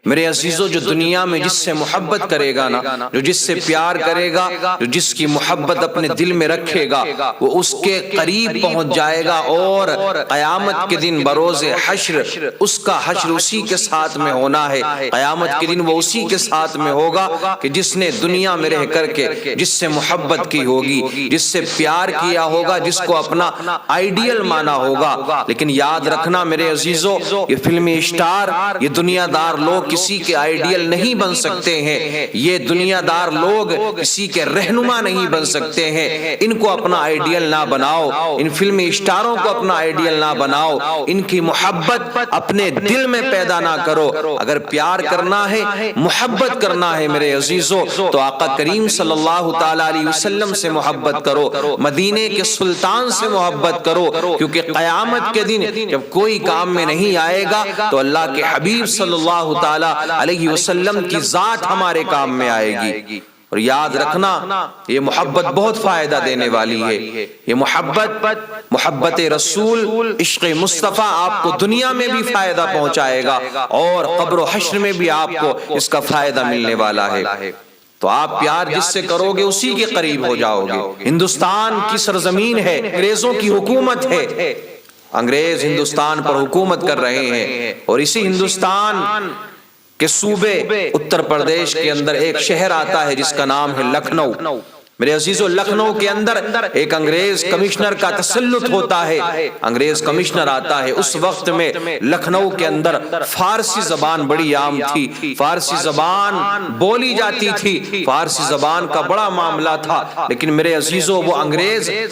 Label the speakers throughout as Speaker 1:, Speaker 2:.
Speaker 1: میرے عزیزو، جو دنیا میں جس سے محبت کرے گا نا، جو جس سے پیار کرے گا، جو جس کی محبت اپنے دل میں رکھے گا، وہ اس کے قریب پہنچ جائے گا، اور قیامت کے دن بروز حشر اس کا حشر اسی کے ساتھ میں ہونا ہے۔ قیامت کے دن وہ اسی کے ساتھ میں ہوگا کہ جس نے دنیا میں رہ کر کے جس سے محبت کی ہوگی، جس سے پیار کیا ہوگا، جس کو اپنا آئیڈیل مانا ہوگا۔ لیکن یاد رکھنا میرے عزیزو، یہ فلمی اسٹار، یہ دنیا دار لوگ کسی کے آئیڈیل نہیں بن سکتے ہیں، یہ دنیا دار لوگ کسی کے رہنما نہیں بن سکتے ہیں۔ ان کو اپنا آئیڈیل نہ بناؤ، ان فلمی اسٹاروں کو اپنا آئیڈیل نہ بناؤ، ان کی محبت اپنے دل میں پیدا نہ کرو۔ اگر پیار کرنا ہے، محبت کرنا ہے میرے عزیزو، تو آقا کریم صلی اللہ تعالی علیہ وسلم سے محبت کرو، مدینے کے سلطان سے محبت کرو، کیونکہ قیامت کے دن جب کوئی کام میں نہیں آئے گا تو اللہ کے حبیب صلی اللہ تعالی علیہ وسلم کی ذات ہمارے کام میں آئے گی۔ اور یاد رکھنا، یہ محبت بہت فائدہ دینے والی ہے۔ یہ محبت رسول، عشق مصطفیٰ آپ کو دنیا میں بھی فائدہ پہنچائے گا، اور قبر و حشر میں بھی آپ کو اس کا فائدہ ملنے والا ہے۔ تو آپ پیار جس سے کرو گے اسی کے قریب ہو جاؤ گے۔ ہندوستان کی سرزمین ہے، انگریزوں کی حکومت ہے، انگریز ہندوستان پر حکومت کر رہے ہیں، اور اسی ہندوستان کے صوبے اتر پردیش کے اندر ایک شہر آتا ہے جس کا نام ہے لکھنؤ۔ میرے عزیزو، لکھنؤ کے اندر ایک انگریز کمشنر کا تسلط ہوتا ہے، انگریز کمشنر آتا ہے۔ اس وقت میں لکھنؤ کے اندر فارسی زبان بڑی عام تھی، فارسی زبان بولی جاتی تھی، فارسی زبان کا بڑا معاملہ تھا۔ لیکن میرے عزیزو، وہ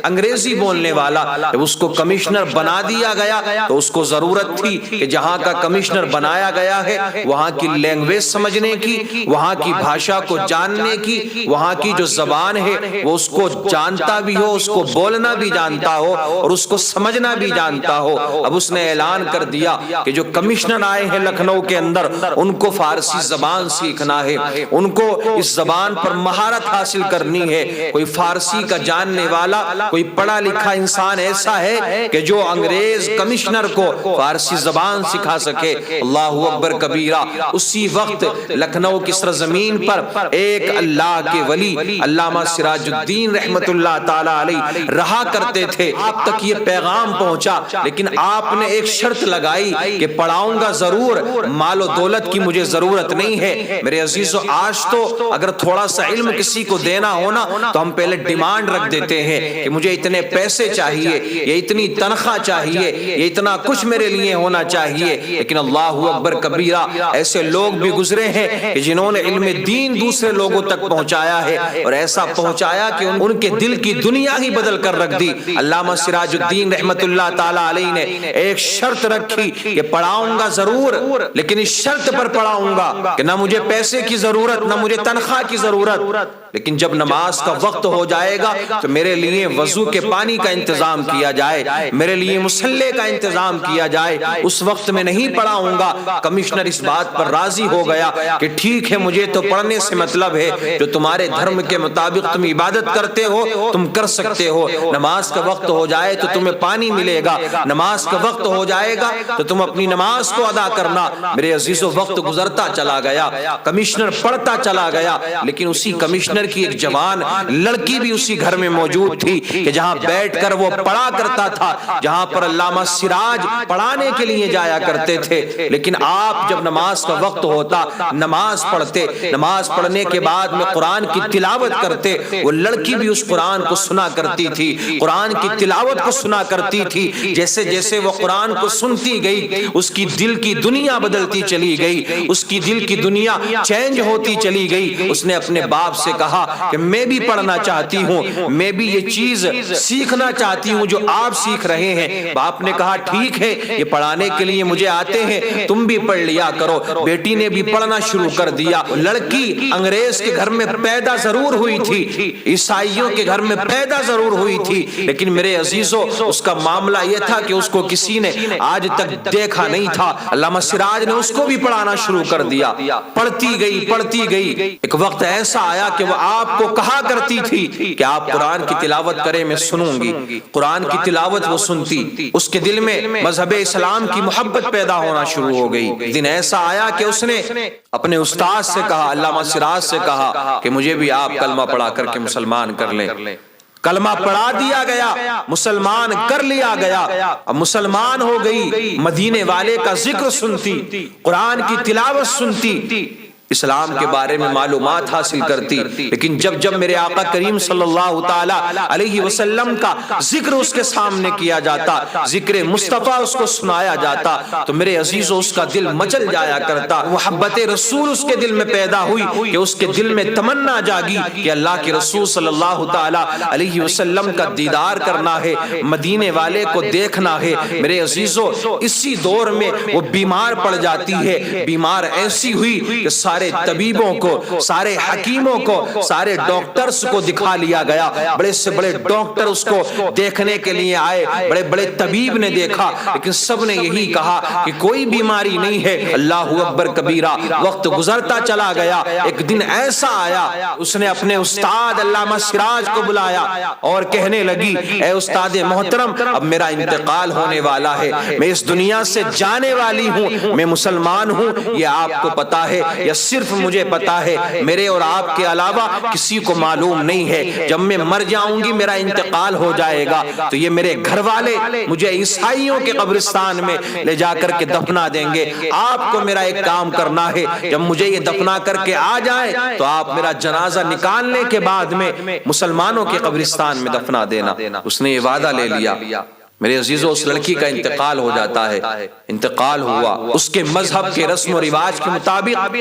Speaker 1: انگریزی بولنے والا جب اس کو کمشنر بنا دیا گیا تو اس کو ضرورت تھی کہ جہاں کا کمشنر بنایا گیا ہے وہاں کی لینگویج سمجھنے کی، وہاں کی بھاشا کو جاننے کی، وہاں کی جو زبان ہے وہ اس کو جانتا بھی ہو، اس کو بولنا بھی جانتا ہو، اور اس کو سمجھنا بھی جانتا ہو۔ اب اس نے اعلان کر دیا کہ جو کمشنر آئے ہیں لکھنؤ کے اندر، ان کو فارسی زبان سیکھنا ہے، ان کو اس زبان پر مہارت حاصل کرنی ہے۔ کوئی فارسی کا جاننے والا، کوئی پڑھا لکھا انسان ایسا ہے کہ جو انگریز کمشنر کو فارسی زبان سکھا سکے۔ اللہ اکبر کبیرہ۔ اسی وقت لکھنؤ کی سرزمین پر ایک اللہ کے ولی علامہ سراج الدین رحمت اللہ تعالی علیہ رہا کرتے تھے۔ آپ تک یہ پیغام پہنچا، لیکن آپ نے ایک شرط لگائی کہ پڑھاؤں گا ضرور، مال و دولت کی مجھے ضرورت نہیں ہے۔ میرے عزیزو، آج تو اگر تھوڑا سا علم کسی کو دینا ہونا تو ہم پہلے ڈیمانڈ رکھ دیتے ہیں کہ مجھے اتنے پیسے چاہیے، یہ اتنی تنخواہ چاہیے، یہ اتنا کچھ میرے لیے ہونا چاہیے۔ لیکن اللہ اکبر کبیرہ، ایسے لوگ بھی گزرے ہیں کہ جنہوں نے علم دین دوسرے لوگوں تک پہنچایا ہے، اور ایسا پہنچایا کہ ان کے دل کی دنیا ہی بدل کر رکھ دی۔ علامہ سراج الدین رحمت اللہ تعالی علیہ نے ایک شرط رکھی کہ پڑھاؤں گا ضرور، لیکن اس شرط پر پڑھاؤں گا کہ نہ مجھے پیسے کی ضرورت، نہ مجھے تنخواہ کی ضرورت، لیکن جب نماز کا وقت ہو جائے گا تو میرے لیے وضو کے پانی کا انتظام کیا جائے، میرے لیے مصلی کا انتظام کیا جائے۔ اس وقت میں نہیں پڑھاؤں گا۔ کمشنر اس بات پر راضی ہو گیا کہ ٹھیک ہے، مجھے تو پڑھنے سے مطلب ہے، جو تمہارے دھرم کے مطابق تم عبادت کرتے ہو تم کر سکتے ہو۔ نماز کا وقت ہو جائے تو تمہیں پانی ملے گا، نماز کا وقت ہو جائے گا تو تم اپنی نماز کو ادا کرنا۔ میرے عزیزو، وقت گزرتا چلا گیا، کمشنر پڑھتا چلا گیا، لیکن اسی کمشنر کی ایک جوان لڑکی بھی اسی گھر میں موجود تھی کہ جہاں بیٹھ کر وہ پڑھا کرتا تھا، جہاں پر علامہ سراج پڑھانے کے لیے جایا کرتے تھے۔ لیکن آپ جب نماز کا وقت ہوتا نماز پڑھتے، نماز پڑھنے کے بعد میں قرآن کی تلاوت کرتے، وہ لڑکی بھی اس قرآن کو سنا کرتی تھی، قرآن کی تلاوت کو سنا کرتی تھی۔ جیسے جیسے وہ قرآن کو سنتی گئی، اس کی دل کی دنیا بدلتی چلی گئی، اس کی دل کی دنیا چینج ہوتی چلی گئی۔ اس نے اپنے باپ سے کہا کہ میں بھی پڑھنا چاہتی ہوں، میں بھی یہ چیز سیکھنا چاہتی ہوں جو آپ سیکھ رہے ہیں۔ باپ نے کہا ٹھیک ہے، یہ پڑھانے کے لیے مجھے آتے ہیں، تم بھی پڑھ لیا کرو۔ بیٹی نے بھی پڑھنا شروع کر دیا۔ لڑکی انگریز کے گھر میں پیدا ضرور ہوئی تھی، عیسائیوں کے گھر میں پیدا ضرور ہوئی تھی، لیکن میرے عزیزو، اس کا معاملہ یہ تھا کہ اس کو کسی نے آج تک دیکھا نہیں تھا۔ علامہ سراج نے اس کو بھی پڑھانا شروع کر دیا، پڑھتی گئی۔ ایک وقت ایسا آیا کہ وہ آپ کو کہا کرتی تھی کہ آپ قرآن کی تلاوت کریں میں سنوں گی، قرآن کی تلاوت وہ سنتی، اس کے دل میں مذہب اسلام کی محبت پیدا ہونا شروع ہو گئی۔ دن ایسا آیا کہ اس نے اپنے استاد سے کہا، علامہ سراج سے کہا کہ مجھے بھی آپ کلمہ پڑھا کر کے مسلمان کر لیں۔ کلمہ پڑھا دیا گیا، مسلمان کر لیا گیا، اب مسلمان ہو گئی، مدینے والے کا ذکر سنتی، قرآن کی تلاوت سنتی، اسلام کے بارے میں معلومات حاصل کرتی۔ لیکن جب میرے آقا کریم صلی اللہ تعالی علیہ وسلم کا ذکر اس کے سامنے کیا جاتا، ذکر مصطفیٰ اس کو سنایا جاتا، تو میرے عزیزوں اس کا دل مچل جایا کرتا، محبت رسول اس کے دل میں پیدا ہوئی کہ اس کے دل میں تمنا جاگی کہ اللہ کے رسول صلی اللہ تعالی علیہ وسلم کا دیدار کرنا ہے، مدینے والے کو دیکھنا ہے۔ میرے عزیزوں اسی دور میں وہ بیمار پڑ جاتی ہے، بیمار ایسی ہوئی کہ سارے طبیبوں کو، سارے حکیموں کو، سارے ڈاکٹرز کو دکھا لیا گیا، بڑے سے بڑے ڈاکٹر اس کو دیکھنے کے لیے آئے، بڑے بڑے طبیب نے دیکھا، لیکن سب نے یہی کہا کہ کوئی بیماری نہیں ہے۔ اللہ اکبر کبیرہ، وقت گزرتا چلا گیا، ایک دن ایسا آیا اس نے اپنے استاد علامہ سراج کو بلایا اور کہنے لگی، اے استاد محترم اب میرا انتقال ہونے والا ہے، میں اس دنیا سے جانے والی ہوں، میں مسلمان ہوں، یہ آپ کو پتا ہے یا صرف مجھے پتا ہے؟ میرے اور آپ کے علاوہ کسی کو معلوم نہیں ہے، جب میں مر جاؤں گی میرا انتقال ہو جائے گا تو یہ میرے گھر والے مجھے عیسائیوں کے قبرستان میں لے جا کر کے دفنا دیں گے، آپ کو میرا ایک کام کرنا ہے، جب مجھے یہ دفنا کر کے آ جائے تو آپ میرا جنازہ نکالنے کے بعد میں مسلمانوں کے قبرستان میں دفنا دینا۔ اس نے یہ وعدہ لے لیا۔ میرے عزیزوں اس لڑکی کا انتقال ہو جاتا ہے، انتقال ہوا، اس کے مذہب کے رسم و رواج کے مطابق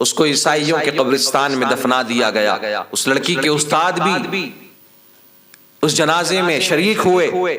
Speaker 1: اس کو عیسائیوں کے قبرستان میں دفنا دیا گیا۔ اس لڑکی کے استاد بھی اس جنازے میں شریک ہوئے،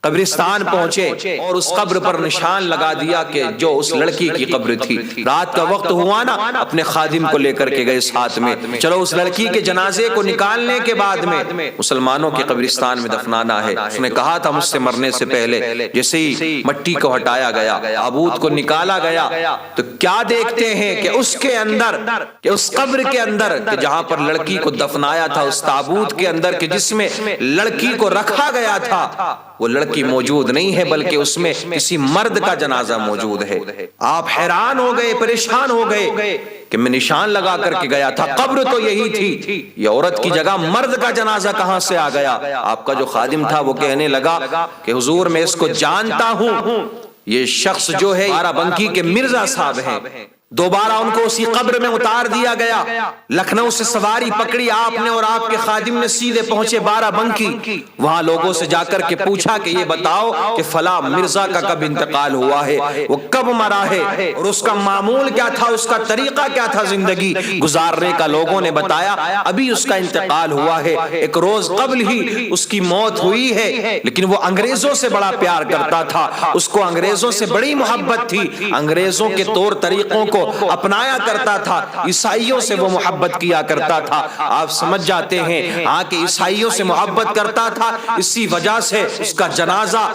Speaker 1: قبرستان پہنچے اور اس قبر پر نشان لگا دیا کہ جو اس لڑکی کی قبر تھی۔ رات کا وقت ہوا نا، اپنے خادم کو لے کر کے گئے ساتھ میں، چلو اس لڑکی کے جنازے کو نکالنے کے بعد میں مسلمانوں کے قبرستان میں دفنانا ہے۔ اس نے کہا تھا مجھ سے مرنے سے پہلے، جیسے ہی مٹی کو ہٹایا گیا، تابوت کو نکالا گیا، تو کیا دیکھتے ہیں کہ اس کے اندر، کہ اس قبر کے اندر، کہ جہاں پر لڑکی کو دفنایا تھا، اس تابوت کے اندر کہ جس میں لڑکی کو رکھا گیا تھا، وہ لڑکی موجود نہیں ہے، بلکہ اس میں کسی مرد کا جنازہ موجود ہے۔ آپ حیران ہو گئے، پریشان ہو گئے کہ میں نشان لگا کر کے گیا تھا، قبر تو یہی تھی، یہ عورت کی جگہ مرد کا جنازہ کہاں سے آ گیا؟ آپ کا جو خادم تھا وہ کہنے لگا کہ حضور میں اس کو جانتا ہوں، یہ شخص جو ہے بارہ بنکی کے مرزا صاحب ہیں۔ دوبارہ ان کو اسی قبر میں اتار دیا گیا، لکھنؤ سے سواری پکڑی آپ نے اور آپ کے خادم نے، سیدھے پہنچے بارہ بنکی۔ وہاں لوگوں سے جا کر کے پوچھا کہ یہ بتاؤ کہ فلاں مرزا کا کب انتقال ہوا ہے، وہ کب مرا ہے، اور اس کا معمول کیا تھا، اس کا طریقہ کیا تھا زندگی گزارنے کا۔ لوگوں نے بتایا ابھی اس کا انتقال ہوا ہے، ایک روز قبل ہی اس کی موت ہوئی ہے، لیکن وہ انگریزوں سے بڑا پیار کرتا تھا، اس کو انگریزوں سے بڑی محبت تھی، انگریزوں کے طور طریقوں کو اپنایا کرتا تھا، عیسائیوں سے وہ محبت کیا کرتا تھا۔ آپ سمجھ جاتے ہیں ہاں کہ عیسائیوں سے محبت کرتا تھا، اسی وجہ سے اس کا جنازہ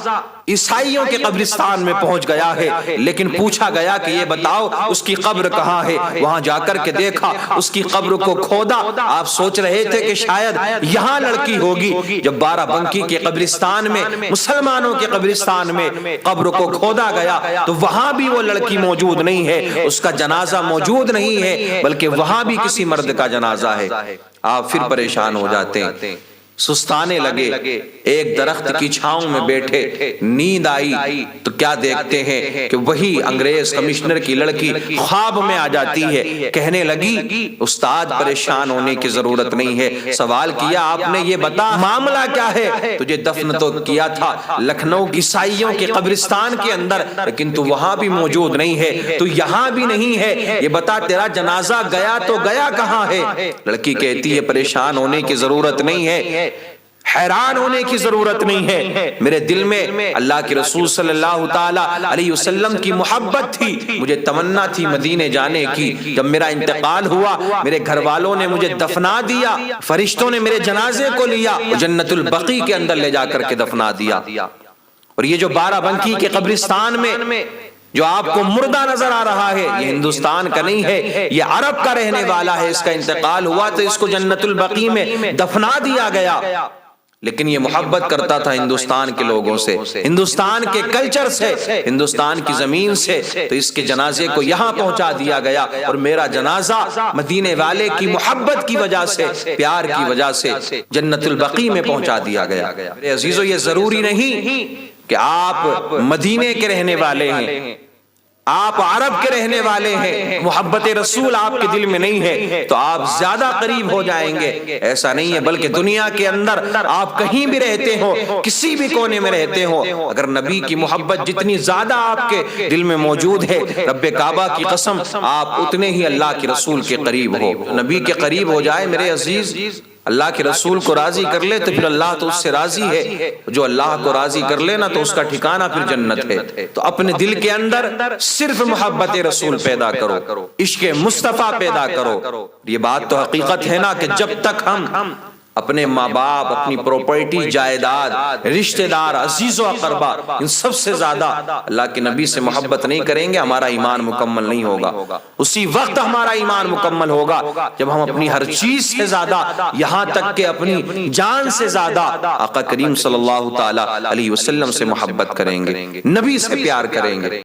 Speaker 1: عیسائیوں کے قبرستان میں پہنچ گیا ہے۔ لیکن پوچھا گیا کہ یہ بتاؤ اس کی قبر کہاں ہے؟ وہاں جا کر کے دیکھا، اس کی قبر کو کھودا۔ آپ سوچ رہے تھے کہ شاید یہاں لڑکی ہوگی، جب بارہ بنکی کے قبرستان میں، مسلمانوں کے قبرستان میں قبر کو کھودا گیا تو وہاں بھی وہ لڑکی موجود نہیں ہے، اس کا جنازہ موجود نہیں ہے، بلکہ وہاں بھی کسی مرد کا جنازہ ہے۔ آپ پھر پریشان ہو جاتے ہیں، سستانے لگے، ایک درخت کی چھاؤں میں بیٹھے، نیند آئی تو کیا دیکھتے ہیں کہ وہی انگریز کمشنر کی لڑکی خواب میں آ جاتی ہے، کہنے لگی استاد پریشان ہونے کی ضرورت نہیں ہے۔ سوال کیا آپ نے یہ بتا معاملہ کیا ہے؟ تجھے دفن تو کیا تھا لکھنؤ عیسائیوں کے قبرستان کے اندر، لیکن تو وہاں بھی موجود نہیں ہے، تو یہاں بھی نہیں ہے، یہ بتا تیرا جنازہ گیا تو گیا کہاں ہے؟ لڑکی کہتی ہے پریشان ہونے کی ضرورت نہیں ہے، حیران ہونے کی ضرورت نہیں ہے، میرے دل میں اللہ کے رسول صلی اللہ تعالی علیہ وسلم کی محبت تھی، مجھے تمنا تھی مدینے جانے کی۔ جب میرا انتقال ہوا میرے گھر والوں نے مجھے دفنا دیا، فرشتوں نے میرے جنازے کو لیا، جنت البقیع کے اندر لے جا کر کے دفنا دیا۔ اور یہ جو بارہ بنکی کے قبرستان میں جو آپ کو مردہ نظر آ رہا ہے یہ ہندوستان کا نہیں ہے، یہ عرب کا رہنے والا ہے، اس کا انتقال ہوا تو اس کو جنت البقیع میں دفنا دیا گیا، لیکن یہ محبت کرتا تھا ہندوستان کے لوگوں سے، ہندوستان کے کلچر سے، ہندوستان کی زمین سے، تو اس کے جنازے کو یہاں پہنچا دیا گیا، اور میرا جنازہ مدینے والے کی محبت کی وجہ سے، پیار کی وجہ سے جنت البقیع میں پہنچا دیا گیا۔ میرے عزیزو، یہ ضروری نہیں کہ آپ مدینے کے رہنے والے ہیں، آپ عرب کے رہنے والے ہیں، محبت رسول آپ کے دل میں نہیں ہے تو آپ زیادہ قریب ہو جائیں گے، ایسا نہیں ہے، بلکہ دنیا کے اندر آپ کہیں بھی رہتے ہو، کسی بھی کونے میں رہتے ہو، اگر نبی کی محبت جتنی زیادہ آپ کے دل میں موجود ہے، رب کعبہ کی قسم آپ اتنے ہی اللہ کے رسول کے قریب ہو۔ نبی کے قریب ہو جائے میرے عزیز، اللہ کے رسول کو راضی کر لے تو پھر اللہ تو اس سے راضی ہے، جو اللہ کو راضی کر لے نا تو اس کا ٹھکانہ پھر جنت ہے۔ تو اپنے دل کے اندر صرف محبت رسول پیدا کرو، عشق مصطفیٰ پیدا کرو۔ یہ بات تو حقیقت ہے نا کہ جب تک ہم اپنے ماں باپ، اپنی پراپرٹی، جائیداد، رشتہ دار، عزیز و اقربا، ان سب سے زیادہ اللہ کے نبی سے محبت نہیں کریں گے، ہمارا ایمان مکمل نہیں ہوگا۔ اسی وقت ہمارا ایمان مکمل ہوگا جب ہم اپنی ہر چیز سے زیادہ، یہاں تک کہ اپنی جان سے زیادہ آقا کریم صلی اللہ تعالی علیہ وسلم سے محبت کریں گے، نبی سے پیار کریں گے۔